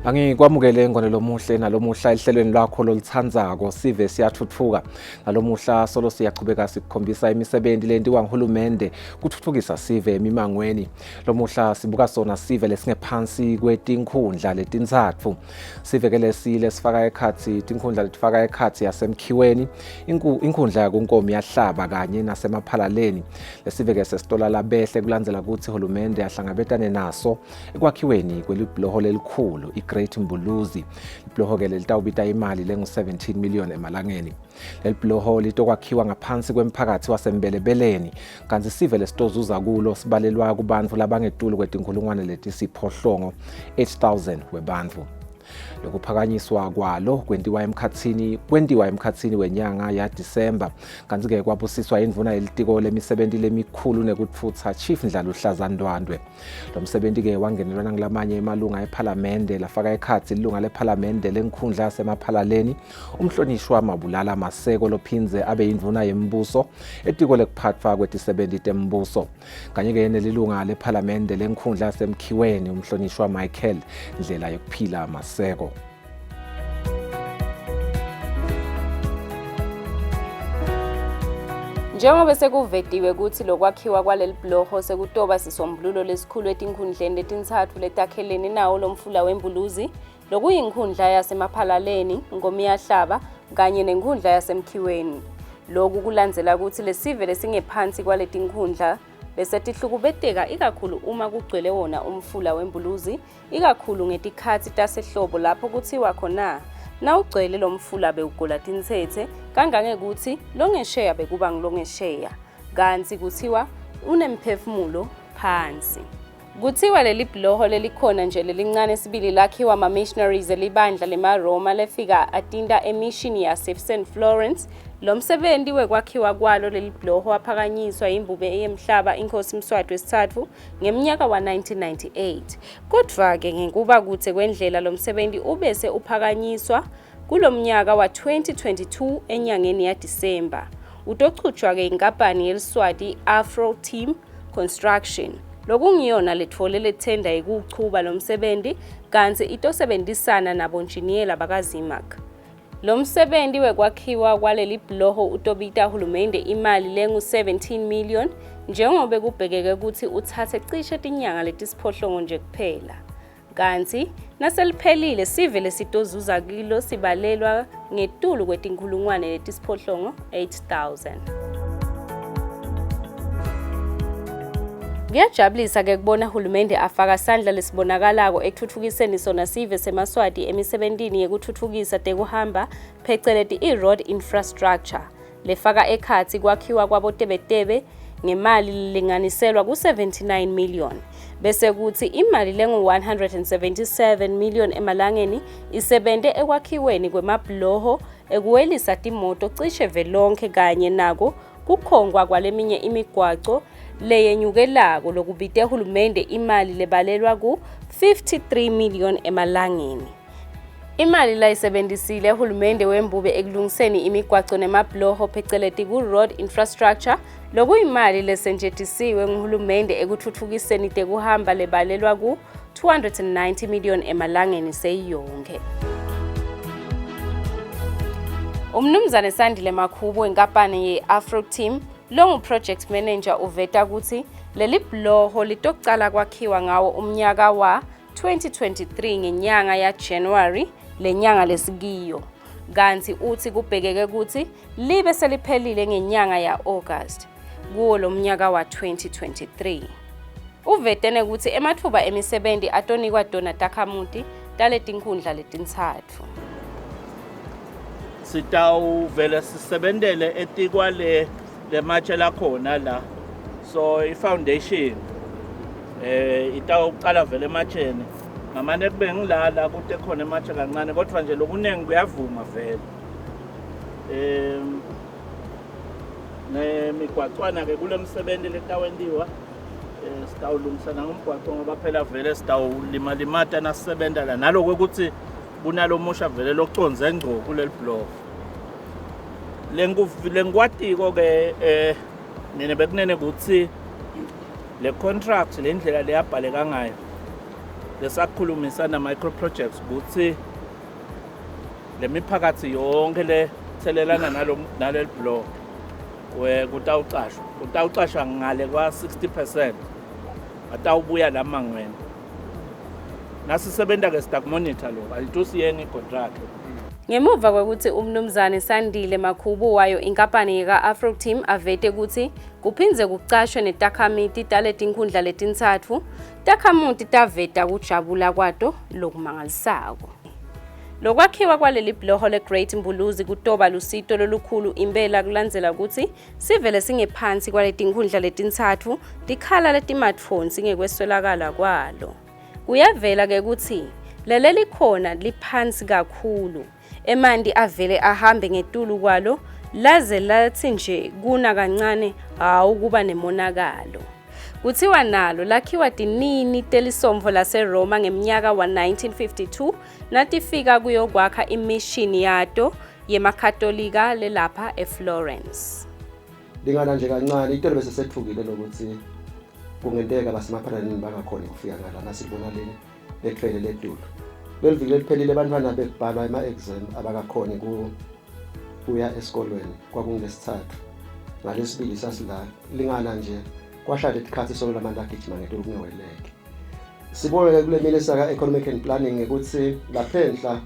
Angikwamukele ngonelo muhle nalomuhla ehlelweni lwakho lolithandzako Sive Siyatfutfuka. Nalomuhla solo siyaqhubeka sikukhombisa imisebenzi lentiwa nguhulumende kuthuthukisa Sive emimangweni. Lomuhla sibuka sona Sive lesingephansi kwetinkhundla letintsatfu. Sive ke lesile sifaka ekhatsi tinkhundla letifaka ekhatsi yasemkhiweni, inkhundla yakunkomo yahlaba kanye nasemaphalaleni. Lesive ke sesitola labehle kulandzela kutsi hulumende ahlangabetane naso ekwakhiweni kwelibloho lelikhulu Great MBULUZI. Libloho ke litawubita imali lengu 17 million emalangeni. Lelibloho litokwakhiwa ngaphansi kwemphakathi wasembelebeleni, kanti Sive lesitozuza kulo sibalelwa kubantfu labangetulu kwetinkhulungwane letisiphohlongo 8,000 webantfu. Lokuphakanyiswa kwalo kwentiwa emkhatsini wenyanga ya December, kanti ke kwabusiswa indvuna yelitiko lemisebenzi lemikhulu nekutfutsa Chief Ndlaluhlaza Ndwandwe. Lo msebenzi ke wangenelwa ngilamanye emalunga eParliament lafaka ekhatsi ilunga leParliament lenkhundla yasemaphalaleni umhlonishwa Mabulala Maseko lophindze abe indvuna yembuso etiko lekuphatfwa kwetisebenzi tembuso. Kanye ke nelilunga leParliament lenkhundla yasemkhiweni umhlonishwa Michael Ndlela yokuphila Maseko. Njengoba sekuvediwe ukuthi lokwakhiwa kwaleli bloho sekutoba sisombululo lesikhulu etinkhundleni letintsatfu letakheleni nawo lomfula weMbuluzi, lokuyinkhundla yasemaphalaleni, ngomiyahlaba kanye nenkhundla yasemkhiweni. Lokhu kulandzela ukuthi lesive lesingephansi kwaletinkhundla besetihlukubeteka ikakhulu uma kugcwele wona umfula weMbuluzi, ikakhulu ngetikhatsi tasehlobo lapho kuthiwa khona nawugcwele lo mfula bewugola tintsethe kangangekuthi longesheya bekuba ngilongesheya, kanti kuthiwa unemphefumulo phansi. Kuthiwa leli bloho lelikhona nje lelincane sibili lakhiwa ama-missionaries elibandla lema-Roma lefika atinda emishini yase-St. Florence. Lo msebenzi wekwakhiwa kwalo leli bloho waphakanyiswa imbube yemhlaba inkosi Mswati III ngeminyaka wa-1998. Kodwa-ke ngenkuba kuthe kwendlela lo msebenzi ubese uphakanyiswa kulomnyaka wa-2022 enyangeni ya Disemba. Utochutshwa-ke inkampani yeliswati Afro Team Construction. Lokungiyona letfole lethenda yikuchuba lo msebenzi, kanti itosebenzisana nabonjiniyela bakaZimak. Lo msebenzi wekwakhiwa kwaleli bloho utobita hulumende imali lengu 17 million, njengobe kubhekeke ukuthi uthathe cishe tinyanga letisiphohlongo nje kuphela. Kanti naseliphelile Sive lesitozuza kilo sibalelwa ngetulu kwetinkhulungwane letisiphohlongo 8,000. Kuyajabulisa ke kubona hulumende afaka sandla lesibonakalako ekuthuthukiseni sona Sive semaswati emisebentini yekuthuthukisa tekuhamba pheceleti i-road infrastructure, lefaka ekhatsi kwakhiwa kwabotebetebe ngemali lilinganiselwa ku-79 million, bese kuthi imali lengu-177 million emalangeni isebente ekwakhiweni kwemabloho ekuwelisa timoto cishe velonke kanye nako kukhongwa kwaleminye imigwaco leyenyukelako lokubite hulumende imali lebalelwa ku-53 million emalangeni. Imali layisebenzisile hulumende wembube ekulungiseni imigwaco nemabloho pheceleti ku-road infrastructure, lokuyimali lesenjetisiwe nguhulumende ekuthuthukiseni tekuhamba lebalelwa ku-290 million emalangeni seyiyonke. Umnumzane Sandile Makhubu wenkampani ye-Afro Team longu project manager uveta ukuthi leli bloho litocala kwakhiwa ngawo umnyaka wa 2023 ngenyanga ya January lenyanga lesikiyo, kanti uthi kubhekeke ukuthi libe seliphelile ngenyanga ya August kuwo lo mnyaka wa 2023. Uvetene ukuthi emathuba emisebenzi atonikwa dona takhamuti taletinkhundla letintsatfu. Sitawuvela sisebentele etikwa le matche lakhona la, so i-foundation itawuqala vele ematsheni ngamane kube ngilala kuthi khona ematshe kancane, kodwa nje lokunengi kuyavuma vele. Nemigwacwana ke kule msebenzi letawendiwa sitawulungisana ngomgwaco ngoba phela vele sitawulimalimata nasisebenza la, naloko ukuthi kunalomusha vele loconze ngco kuleli block. Lengikwatiko ke nene bekunene ukuthi le contract le ndlela leyabhaleka ngayo lesakhulumisa na-micro projects ukuthi le miphakathi yonke le thelelana naleli block kutawucashwa ngale kwa-60%, atawubuya la mangweni. Nasisebenta ke sidakumonitor lo, ayitosiyeni icontract. Ngemuva kokuthi umnumzane Sandile Makhubu wayo inkampani yeka-Afro-Team avete ukuthi kuphindze kucashwe netakhamiti taletinkundla letintsatfu, takhamuti taveta kujabula kwato lokumangalisako. Lokwakhiwa kwaleli bhloho le-Great MBULUZI kutoba lusito lolukhulu impela kulandzela ukuthi sivele singephansi kwaletinkundla letintsatfu tikhala leti-smartphone singekweswelakala kwalo. Kuyavela ke ukuthi leli khona liphansi kakhulu, emanti avele ahambe ngetulu kwalo laze lathi nje kuna kancane kuba nemonakalo. Kuthiwa nalo lakhiwa tinini telisomvo laseRoma ngeminyaka wa-1952 natifika kuyokwakha imishini yato yemakatolika lelapha eFlorence. Lingana nje kancane itolo bese sethukile lokuthi kungenteka basemaphalaneni bangakhona ukufika ngala nasibona le trail ledulu. Leliviki leliphelile abantwana bekubhala ama-exam abakakhona kuya esikolweni kwakungesithathu. Ngalesibili sasila lingana nje kwashaya isikhathi solo lamantu agijima ngetulu kungeweleke. Sibone kule mile saka economic and planning ukuthi laphendla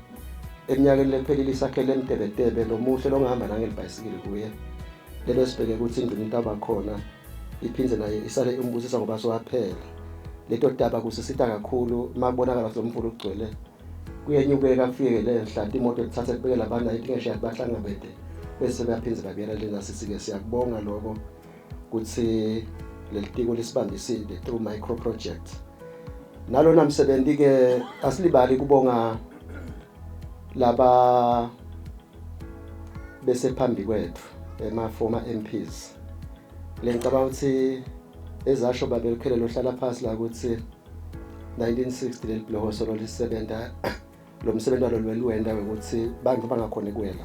eminyakeni lephelile isakhele emtebetebe lomuhle longahamba nangelibhayisikili kuye. Lelo sibheke ukuthi indlu into abakhona iphindze naye isale umbusisa ngoba sowaphela. Leto daba kusisita kakhulu makubonakala lo mfulu ugcwele. Kuyenyukeka afike lenhla imoto ethatha kubeke labana itingesha bahlangabede bese baphindze babiyela lena sisike siyakubonga lokho ukuthi lelitiko lisibambisile through micro project. Nalo namsebenzi ke asilibali kubonga laba bese phambi kwethu former MPs. Lencabanga ukuthi ezasho babelukhelelo ohlala phansi la ukuthi 1960 lelibhloho solo lisebenza lo msebenzi walo lwelwenda ukuthi bantu bangakhona kuwela.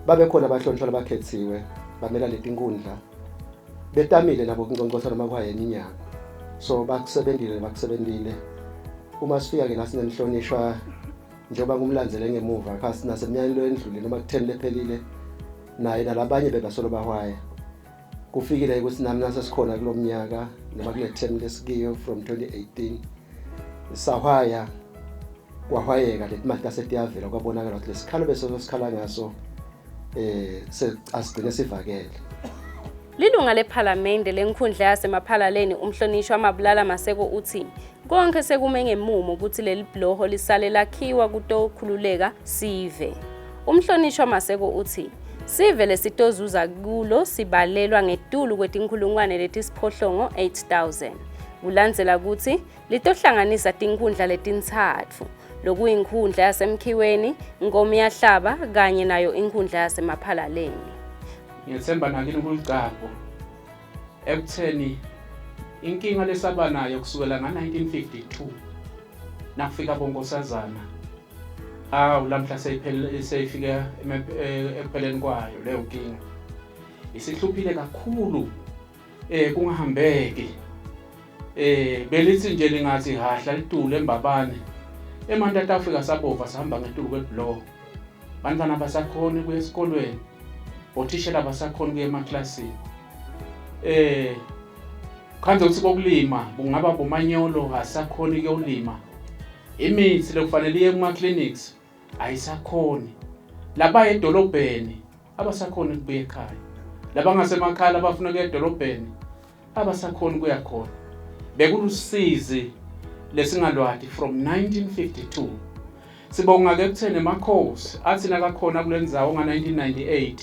Babe khona abahlonishwa abakhethiwe bamela letinkundla betamile nabo kunconcotha noma kwayena inyanga. So bakusebendile uma sifika ke nasinemhlonishwa njengoba ngumlandzele ngemuva khasi naseminyakeni lwendlule noma ku10 lephelile naye nalabanye bebasolo bahwaya. Kufikile ukuthi nami nasesikhona kulomnyaka noma kule term lesikiyo from 2018 sahwaya kwahwayeka letimali kasetiyavela kwabonakala ukuthi lesikhalo bese sikhala ngaso asigcine sivakele. Lilunga lephalamende lenkhundla yasemaphalaleni umhlonishwa Mabulala Maseko uthi konke sekume ngemumo ukuthi leli bhloho lisale lakhiwa kutokhululeka Sive. Umhlonishwa Maseko uthi Sive lesitozuza kulo sibalelwa ngetulu kwetinkhulungwane letisiphohlongo 8000. Kulandzela ukuthi litohlanganisa tinkhundla letintsatfu lokuyinkhundla yasemkhiweni, Nkomi yahlaba kanye nayo inkhundla yasemaphalaleni. Ngiyethemba nakini kulicapho ekutheni inkinga lesaba nayo kusukela nga-1952 nakufika bonkosazana lamhla seyifika ekupheleni kwayo leyo nkinga isihluphile kakhulu kungahambeki belithi nje lingathi hahla litulu embabane emanti atafika sabova sihamba ngetulu kwebhloho bantwana basakhona kuya esikolweni othishela basakhona kuya emaklasini khanze ukuthi kokulima kungaba bomanyolo asakhona ukuyolima imithi lekufanele iye kuma clinics ayisakhoni laba edolobheni abasakhona ukubuya ekhaya laba ngasemakhaya abafuna ukuya edolobheni abasakhona kuya khona bekulusizi lesingalwadi from 1952 sibonga ke kuthene emakhosi athi nakakhona kulendzawo nga1998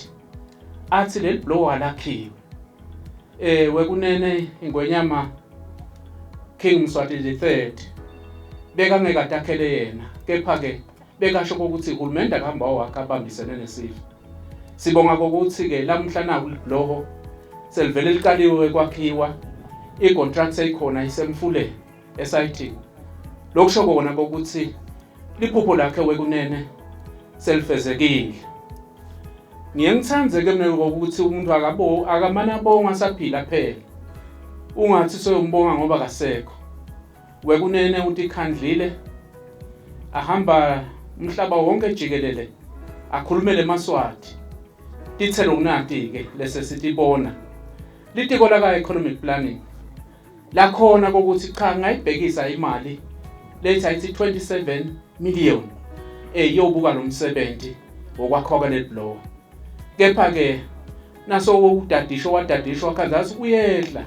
athi leli blow alakhiwe wekunene ingwenyama King Mswati III beka ngekatakhele yena kepha ke bekasho ukuthi uhulumende akahamba wakhe abambisene neSive. Sibonga ukuthi ke lamhla naku libloho selivele liqaliwe kwakhiwa icontract seyikhona isemfule esayithini lokusho kona ukuthi liphupho lakhe wekunene selifezekile. Ngiyangithandze ke mina ukuthi umuntu akamana bonga saphila phela ungathi soyombonga ngoba kasekho wekunene utikhandlile ahamba umhlaba wonke jikelele akhulumele eMaswati tithelo kunati ke lese sitibona litiko la economic planning lakhona ukuthi cha ngayibhekisa imali letha ithi 27 million yobuka lo msebenzi wokwakhoka leblow kepha ke naso wadadisho kanzasi uyehla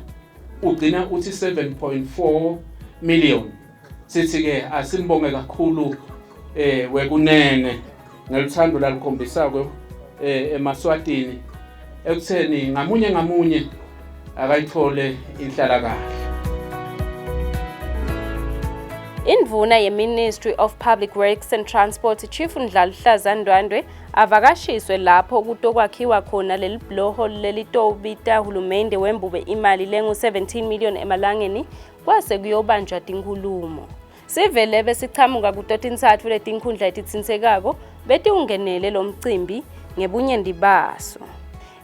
ugcina uthi 7.4 million sithi ke asimbonge kakhulu wekunene ngelithando lalikhombisako eMaswatini ekutheni ngamunye akayithole inhlalakahle. Indvuna ye-Ministry of Public Works and Transport Chief Ndlaluhlaza Ndwandwe avakashiswe lapho kutokwakhiwa khona leli bloho lelitobita hulumende wembube imali lengu-17 million emalangeni kwase kuyobanjwa tinkhulumo. Sivele besichamuka kutotintsatfu letinkhundla letitsinsekako betiungenele lo mcimbi ngebunyendi baso.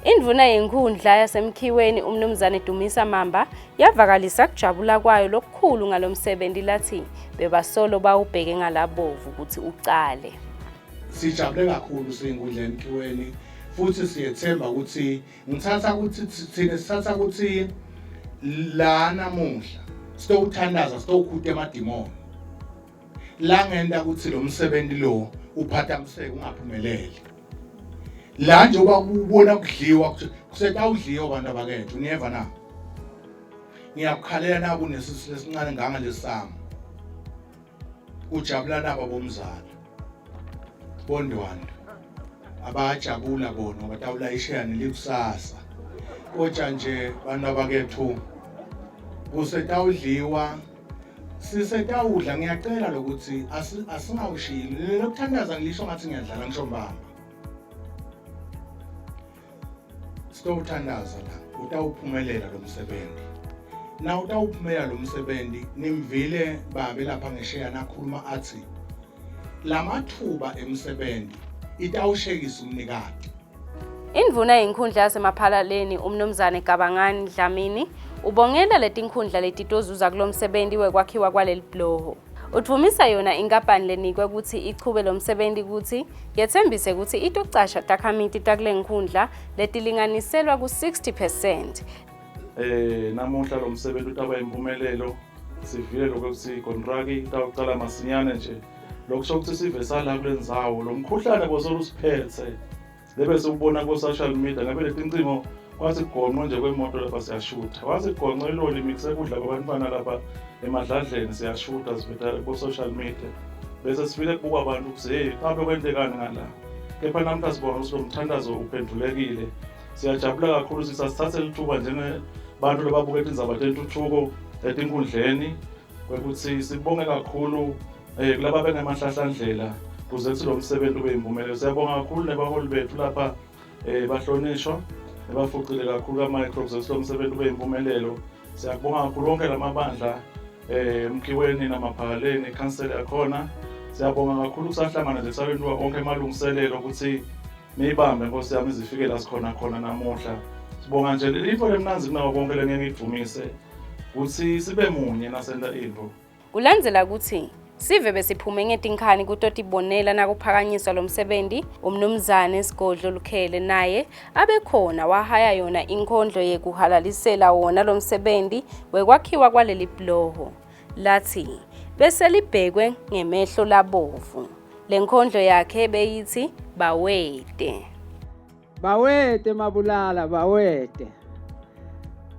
Indvuna yenkhundla yasemkhiweni umnumzane Dumisa Mamba yavakalisa kujabula kwayo lokukhulu ngalomsebenzi lathi bebasolo bawubheke ngalabovu ukuthi ucale. Sijabule kakhulu senkundla emkhiweni futhi siyethemba ukuthi sithatha ukuthi la namuhla sitokuthandaza sitokukhuta emadimoni la ngenda ukuthi lo msebenzi lo uphathamiseke ungaphumeleli. La nje ubona kudliwa kusetawudliwa abantu abakethu niyeva na ngiyakukhalela na kunesisi lesincane nganga lesamo ujabula nabo bomzana bondwanda abajabula bona batawula ishayani likusasa kodwa nje abantu abakethu kusetawudliwa sisetawudla ngiyacela lokuthi asingawushili lokuthandaza ngilisho ngathi ngiyadlala ngisho mbamba sitawuthandaza la utawuphumelela lo msebenzi na utawuphumelela lo msebenzi nimvile babe lapha ngesheya nakhuluma athi lamathuba emsebenzi itawushekisa umnikati. Indvuna yenkhundla yasemaphalaleni umnumzane Gabangani Dlamini ubongela letinkhundla letitozuza kulomsebenzi wekwakhiwa kwaleli bloho. Utvumisa yona inkampani lenikwe ukuthi ichube lo msebenzi ukuthi yethembise ukuthi itocasha takhamiti takule nkhundla letilinganiselwa ku-60%. Namuhla lo msebenzi utaba impumelelo sivile lokuthi contract itawuqala masinyane nje lokusho ukuthi Sive sala kulendzawo lo mkhuhlane bosolo usiphethe lebese ubona ku social media ngabe letincingo kwathi gonqo nje kwemoto lapha siyashutha wathi gonqo iloli mixe kudla kwabantwana lapha emadladleni siyashutha siveta ku social media bese sifile kuba abantu ukuthi kambe kwentekani ngala kepha namhla sibona ukuthi lo mthandazo uphendulekile siyajabula kakhulu sisathathe lithuba njenge bantu lababukela indzaba tentuthuko etinkhundleni ukuthi sibonge kakhulu kulaba bengemahlandlela kuze kuthi lo msebenzi ube impumelelo. Siyabonga kakhulu nebaholi bethu lapha bahlonishwa nebafuqile kakhulu ama-microbes ukuthi lo msebenzi ube impumelelo. Siyabonga kakhulu wonke lamabandla emkhiweni namaphakaleni ikhansela yakhona. Siyabonga kakhulu kusahlangana nje sawenziwa wonke amalungiselelo ukuthi niyibambe Nkosi yami izifike la sikhona khona namuhla. Sibonga nje into lemnanzi kunawo konke lengeke ivumise ukuthi sibe munye nasenta into. Kulandzela ukuthi Sive besiphume ngetinkhani kutotibonela nakuphakanyiswa lo msebenzi umnumzane Sigodlo Lukhele naye abekhona wahaya yona inkondlo yekuhalalisela wona lo msebenzi wekwakhiwa kwaleli bloho lathi bese libhekwe ngemehlo labovu. Le nkondlo yakhe beyithi bawete bawete mabulala bawete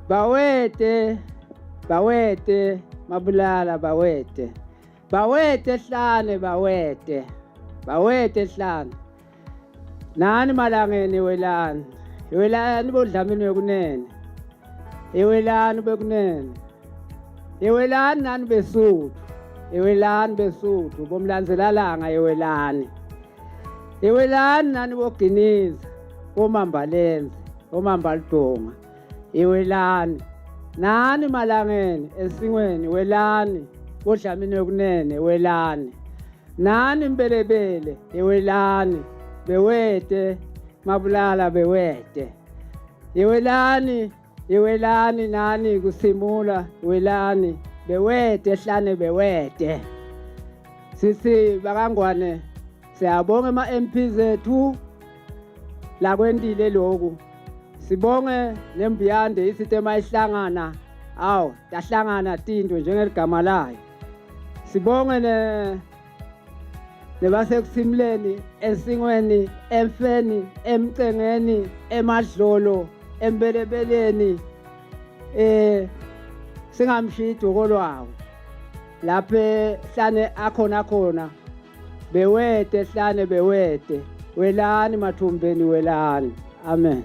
bawete bawete mabulala bawete bawete hlane bawete bawete hlane nani malangeni welani bodlamini wekunene ewelani bekunene ewelani nani besuthu bomlandzelalanga ewelani nani boginiza omambalenze omambalidonga ewelani nani malangeni esingweni welani bodlamini wekunene welani nani mbelebele ewelani bewete mabulala bewete ewelani nani kusimula welani bewede ehlane bewede. Sisi bakangwane siyabonga ama-MP zethu la kwendile lokhu. Sibonge nembiyande isitema ihlangana. Awu, tahlangana tinto njengeligama layo. Sibonge nebasekusimleni, esingweni, emfeni, emcengeni, emadlolo, embelebeleni. Singamshidi okolwawo. Laphe hlane akhona bewede hlane bewede welani mathumbeni welani. Amen.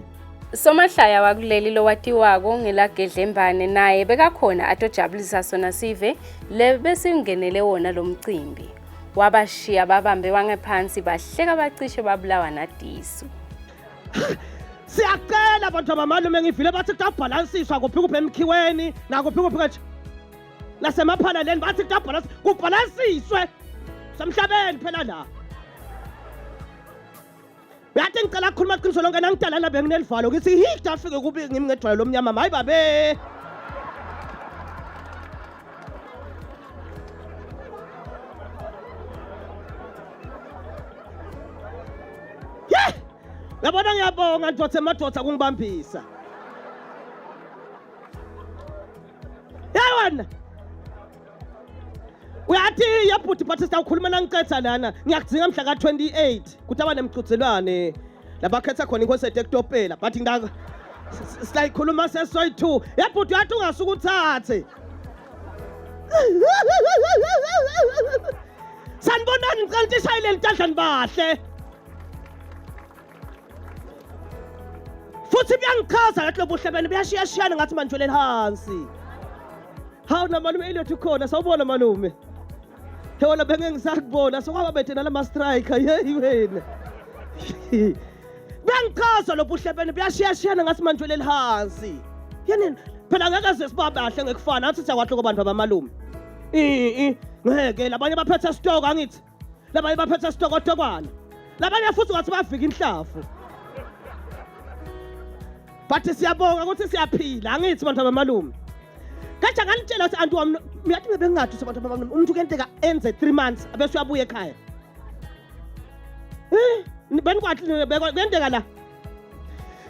Somahlaya wakuleli lowatiwako ngelagedlembane naye bekakhona atojabulisa sona Sive le besingenele wona lo mcimbi. Wabashiya babambe wangephansi bahleka bacishe babulawa nadisu. Siyacela abantu abamalume ngivile bathi kubhalansiswa kuphi emkhiweni nakuphi nje. Nasemaphaneleni bathi kubhalansiswe semhlabeni phela la. Yathi ngicela ukukhuluma iqiniso lonke nangidala la benginelivalo ngithi hida afike kubi ngimi ngedwala lomnyama hayi babe. Yabona ngiyabonga ndodza emadodza kungibambisa. Yabona. Uyathi yabhuti bathi sitawukhuluma nangiqetha lana ngiyakudzinga mhla ka28 kuthi abanemgcudzelwane labakhetha khona inkoseti ekutopela bathi ngaka silayikhuluma sesoyi2 yabhuti yathi ungasuka uthathe. Sanibonani ngicela ukuthi ishayile ntandlani bahle. Futhi buyangikhaza ngathi lobuhlebeni buyashiyashiyana ngathi manjweleni hansi. Hawu namalume ilethu khona sawubona malume. Hewona bengengisakubona sokwaba bethe nalama striker yeyi wena. Buyangikhaza lobuhlebeni buyashiyashiyana ngathi manjweleni hansi. Yenini phela ngeke sesibabahle ngekufana athi sakwahle kubantu abamalume. Ngeke labanye baphethe stock angithi. Labanye baphethe stock otokwana. Labanye futhi ngathi bafika inhlafu. Bathi siyabonga ukuthi siyaphila angithi bantu abamalume. Kacha nganitshela ukuthi antu wami miyathi bebengathi abantu abamalume umuntu kenteka enze 3 months abese uyabuya ekhaya. Benikwathi benteka la.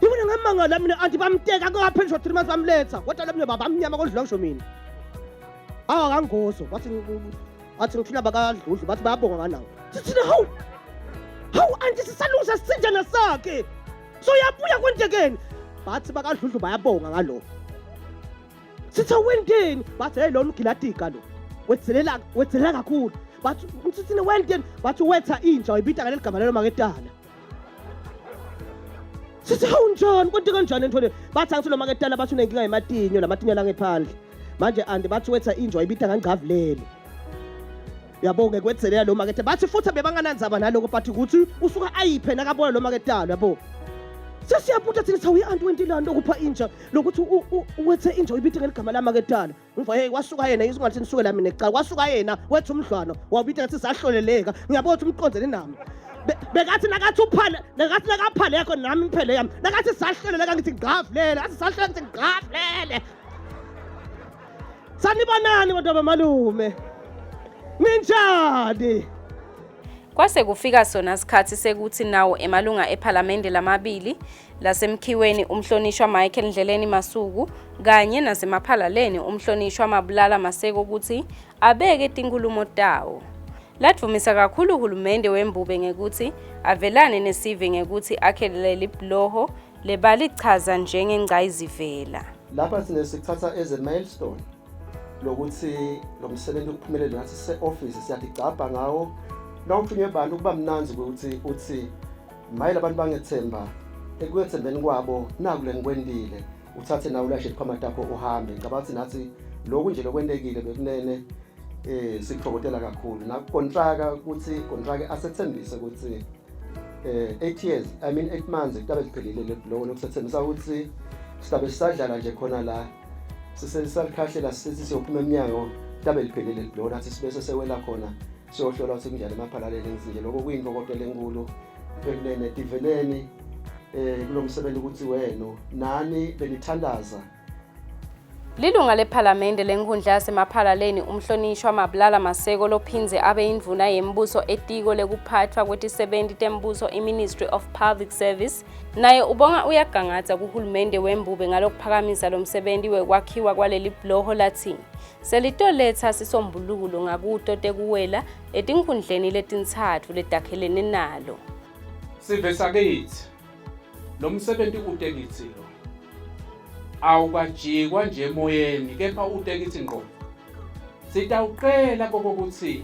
Yibona ngamangala mina anti bamteka akaphendiswa 3 months bamletha kodwa lamne baba amnyama kodlula ngisho mina. Kangoso bathi ngithula bakadludlu bathi bayabonga nganawo. Sithina hawu anti sisalungisa sisinjana sakhe. So yabuya kwentekeni. Bathi bakadludlu bayabonga ngalo. Sithe wendeni bathi hey lona ugilatika lo. Wetzelela kakhulu. Bathi sithina wendeni bathi wetha inja uyibita ngale ligama lelo maketala. Sithe unjani konke kanjani entone bathi angithulo maketala bathi unenkinga yematinyo lamatinyo la ngephandle. Manje andi bathi wetha inja uyibita ngangavulele. Yabonge kwetzelela lo maketala bathi futhi bebangananzaba naloko bathi ukuthi usuka ayiphe nakabona lo maketala yabo. Sesiyabuta thina sawu iantu wentilando kupha inja lokuthi wethe inja uyibithe ngeligama lamaketala. Ngiva hey wasuka yena isingathi nisuke la mina ecala wasuka yena wethu umhlwana wabitha ngathi sahloleleka ngiyabona ukuthi umqonzele nami. Bekathi nakathi uphale nakathi nakaphale yakho nami imphele yami nakathi sahloleleka ngithi ngqavulele athi sahlolela ngithi ngqavulele. Sanibonani bantu abamalume. Ninjani? Kwase kufika sona isikhathi sekuthi nawo emalunga ePhalamende lamabili lasemkhiweni umhlonishwa Michael Ndleleni Masuku kanye nasemaphalaleni umhlonishwa Mabulala Maseko ukuthi abeke tinkulumo tawo. Lathumisa kakhulu uhulumende wembube ngekuthi avelane neSive ngekuthi akhelele ibloho lebalichaza njengengcayizivela. Lapha sinesithatha as a milestone lokuthi lo msebenzi ukuphumelela nathi se-office siyadigcaba ngawo. Nawufunye abantu kuba mnanzi ukuthi uthi mayela abantu bangethemba ekwethembeni kwabo nakule ngikwendile uthathe nawo lashe iqhamatapho uhambe ngabathi nathi lokhu nje lokwendekile bekunene siqhokotela kakhulu na contract ukuthi contract asethembise ukuthi 8 years 8 months kutabe liphelile le blow lokusethembisa ukuthi sizabe sisadlala nje khona la siselikhahlela sithi siyophuma eminyango kutabe liphelile le blow nathi sibese sewela khona siyohlola ukuthi kunjani emaphalaleni nje lokho kuyinhlokotela enkulu bekunene diveleni kulomsebenzi ukuthi wena nani benithandaza Lilunga lephalamende lenkundla yasemaphalaleni umhlonishwa Mabulala Maseko lophinze abe indvuna yembuso etiko lekuphatfwa kwetisebenti tembuso i-Ministry of Public Service naye ubonga uyagangatsa kuhulumende wembube ngalokuphakamisa lo msebenzi wekwakhiwa kwaleli bhloho lathi selitoletsa sisombululo ngakuto tekuwela etinkhundleni letintsatfu letakhelene nalo. Sive sakithi lo msebenzi utekithi lo awukajikwa nje emoyeni kepha utekithi ngqo. Sitawuqela kokuthi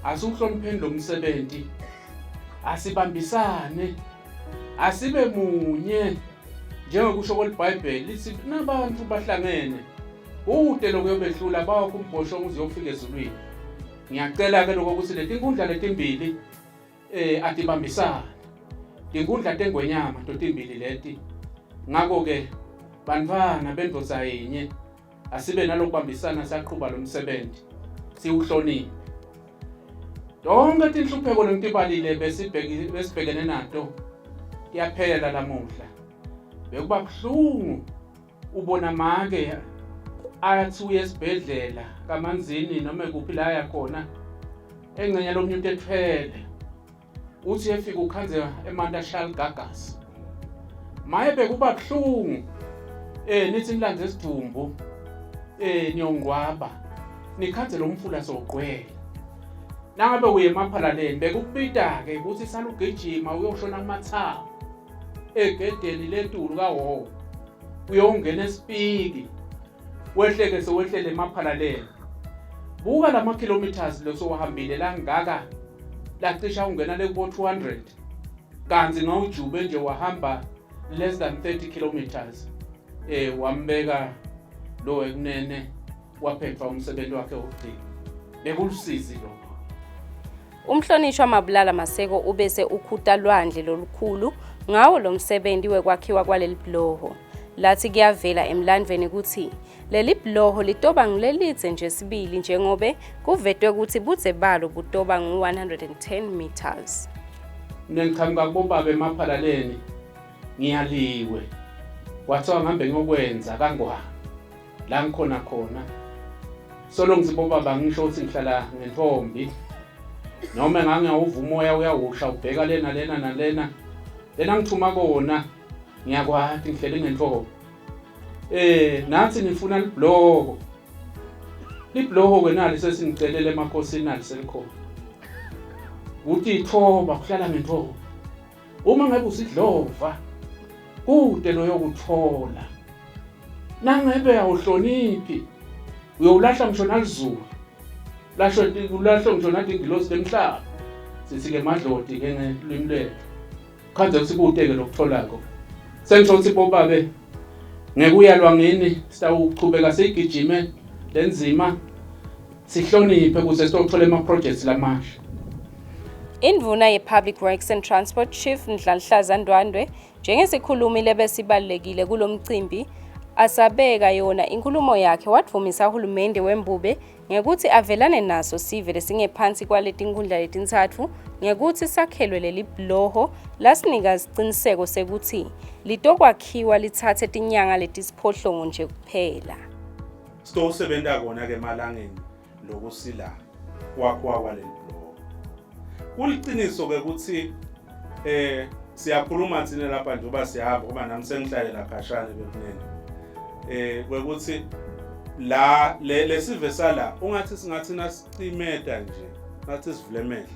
asuhlonipheni lo msebenzi, asibambisane, asibe munye njengokusho kweBhayibheli lithi nabantu bahlangene ude lokuyobehlula bawakho umbhosho uziyofika ezulwini. Ngiyacela ke lokho ukuthi letinkundla letimbili atibambisane. Tinkundla tengwenyama totimbili leti. Ngako ke bantwana bendvoza yinye asibe nalokubambisana siyaqhuba lo msebenzi siwuhloniphe. Tonke tinhlupheko lengitibalile besibhekene nato tiyaphela lamuhla. Bekuba buhlungu ubona make athi uye esibhedlela kaManzini noma kuphi la yakhona engcenye lo muntu ethwele uthi efika ukhanze eManta Shal Gagas. Maye bekuba buhlungu nithi nilandze isidumbu niyongwaba nikhanze lo mfula soqwele. Nangabe uye emaphalaleni bekubita ke ukuthi salugijima uyoshona kumathawu egedeni lentulu kawo uyongena esipiki wehleke sowehlele emaphalaleni. Buka lama kilometers lo sowahambile la ngaka lacisha ungena le kubo 200 kanzi ngawujube nje wahamba less than 30 kilometers wambeka lo ekunene waphepha umsebenzi wakhe wokugcina. Bekulusizi lokho. Umhlonishwa Mabulala Maseko ubese ukhuta lwandle lolukhulu ngawo lo msebenzi wekwakhiwa kwaleli bhloho. Lathi kuyavela emlandweni ukuthi leli bhloho litoba ngilelitse nje sibili njengobe kuvetwe ukuthi budze balo butoba ngu110 meters. Nengichamka kubaba emaphalaleni ngiyaliwe. Wathiwa ngambe ngokwenza kangwa la ngikhona khona. Solo ngizibobaba ngisho ukuthi ngihlala ngentombi. Noma ngangiyawuva umoya uyawusha ubheka lena nalena. Lena ngithuma kona ngiyakwathi ngihlele ngenhloko. Nathi nifuna libhloho. Libhloho ke nali sesingicelele emakhosini nali selikhona. Uthi ithoba kuhlala ngenhloko. Uma ngabe usidlova kude lo yokuthola. Nangabe awuhloniphi uyolahla ngisho nalizulu. Ulahlo ngisho nathi ingilosi lemhlaba. Sithi ke madlodi ke ngelimi lethu. Khanze sibuteke lokutholako. Sengisho ukuthi bobabe ngekuyalwa ngini sitawuchubeka sigijime lenzima sihloniphe ukuze sitothola ama projects lamasha. Indvuna ye-Public Works and Transport Chief Ndlanhlaza Ndwandwe njengesikhulumi lebesibalekile kulomcimbi asabeka yona inkulumo yakhe watvumisa uhulumende wembube ngekuthi avelane naso Sive lesingephansi kwaletinkhundla letintsatfu ngekuthi sakhelwe leli bhloho lasinika isiqiniseko sekuthi litokwakhiwa lithathe tinyanga letisiphohlongo nje kuphela. Sitosebenta kona ke emalangeni lokusila kwakhiwa kwaleli bhloho. Kuliciniso ke ukuthi siyakhuluma thina lapha njengoba sihamba ngoba nami sengihlale la khashane bekunene. Kwekuthi la lesive sala ungathi singathina sicimeta nje ngathi sivule emehlo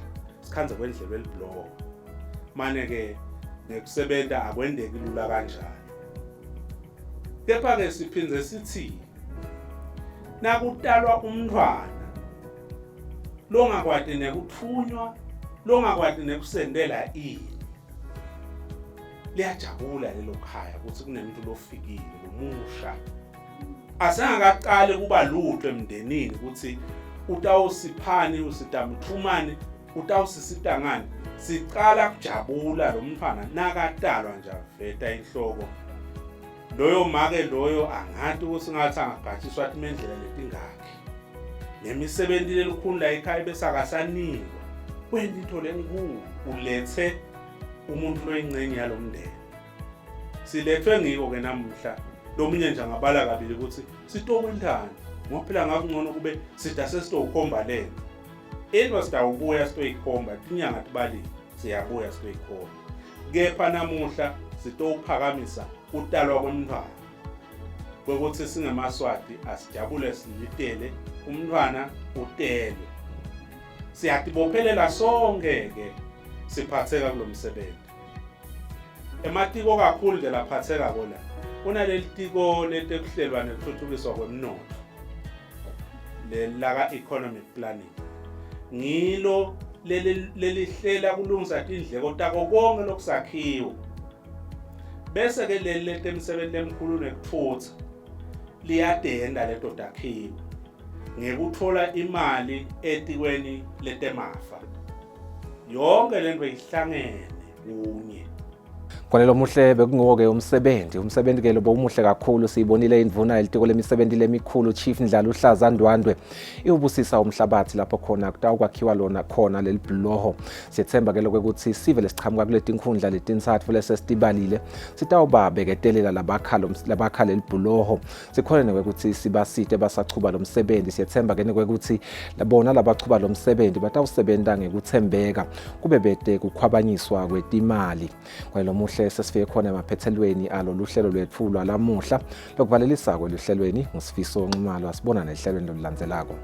sikhanze kwendlebe elibhloho. Mane ke nekusebenta akwendeki lula kanjalo. Kepha ke siphinze sithi nakutalwa umntwana longakwadi nekuthunywa longakwadi nekusendela ini liyajabula lelo khaya ukuthi kunemuntu lofikile lomusha. Asengakaqale kuba lutho emndenini ukuthi utawusiphani usitamthumani utawusisitangani. Siqala kujabula lo mfana nakatalwa nje veta inhloko. Loyo make loyo angathi ukuthi ngathi angabhatshiswa imendlela letingakhe. Nemisebenzi lelukhulu ekhaya besakasanikwa. Wena into lenkulu ulethe umuntu loyingcenye yalomndeni. Silethwe ngiko ke namuhla Lomunye nje angabala kabili ukuthi sitokwendana ngoba phela ngakungcono kube sida sesitokhomba lena. Endwa sitawubuya sitoyikhomba tinyanga tibali siyabuya sitoyikhomba. Kepha namuhla sitophakamisa utalwa kwemntwana. Kwekuthi singemaswati asijabule silitele umntwana utelwe. Siyatibophelela sonke-ke siphatheka kulo msebenzi. Ematiko kakhulu nje laphatheka kola kunaleli tiko letekuhlelwa nekuthuthukiswa kwemnotho lelaka economic planning. Ngilo lelihlela kulungisa tindleko tako konke lokusakhiwo. Bese ke leli letemsebenzi lemkhulu nekutfutsa liyadenda leto takhiwo ngekuthola imali etikweni letemafa. Yonke lento ihlangene kunye. Kwanelo muhle bekungoke umsebenzi ke lobo umuhle kakhulu siyibonile indvuna elitiko lemisebenzi lemikhulu Chief Ndlala uhlaza Ndwandwe iubusisa umhlabathi lapho khona kutawukwakhiwa lona khona leli bhuloho. Siyethemba ke lokuthi sive lesichamuka kuleti inkhundla letintsatfu lesestibalile sitawubabeketelela labakha leli bhuloho. Sikhona ukuthi sibasite basachuba lo msebenzi. Siyethemba ke ukuthi labona labachuba lo msebenzi batawusebenta ngekuthembeka kube bede kukhwabanyiswa kwetimali. Kwanelo muhle sesifike khona emaphethelweni alo luhlelo lwethu lwalamuhla lokuvalelisa kweluhlelweni nguSifiso Nxumalo asibona nehlelweni lokulandzelako.